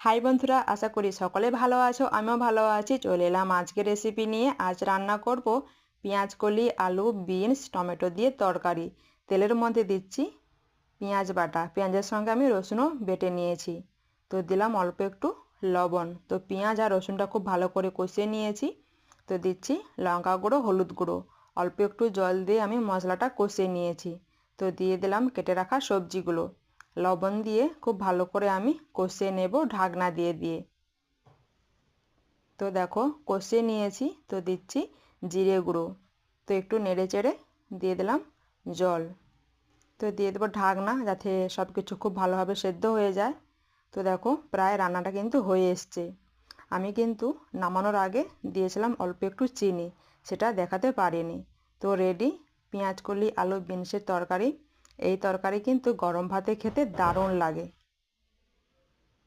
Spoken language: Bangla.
হাই বন্ধুরা, আশা করি সকলে ভালো আছো। আমিও ভালো আছি। চলে এলাম আজকে রেসিপি নিয়ে। আজ রান্না করব পেঁয়াজ কলি, আলু, বিনস, টমেটো দিয়ে তরকারি। তেলের মধ্যে দিচ্ছি পেঁয়াজ বাটা। পেঁয়াজের সঙ্গে আমি রসুনও বেটে নিয়েছি। তো দিলাম অল্প একটু লবণ। তো পেঁয়াজ আর রসুনটা খুব ভালো করে কষিয়ে নিয়েছি। তো দিচ্ছি লঙ্কা গুঁড়ো, হলুদ গুঁড়ো, অল্প একটু জল দিয়ে আমি মশলাটা কষিয়ে নিয়েছি। তো দিয়ে দিলাম কেটে রাখা সবজিগুলো। লবণ দিয়ে খুব ভালো করে আমি কষিয়ে নেব ঢাকনা দিয়ে দিয়ে। তো দেখো কষিয়ে নিয়েছি। তো দিচ্ছি জিরে গুঁড়ো। তো একটু নেড়ে চেড়ে দিয়ে দিলাম জল। তো দিয়ে দেবো ঢাকনা, যাতে সব কিছু খুব ভালোভাবে সেদ্ধ হয়ে যায়। তো দেখো প্রায় রান্নাটা কিন্তু হয়ে এসছে। আমি কিন্তু নামানোর আগে দিয়েছিলাম অল্প একটু চিনি, সেটা দেখাতে পারিনি। তো রেডি পেঁয়াজ কলি, আলু, বিনসের তরকারি। এই তরকারি কিন্তু গরম ভাতে খেতে দারুণ লাগে।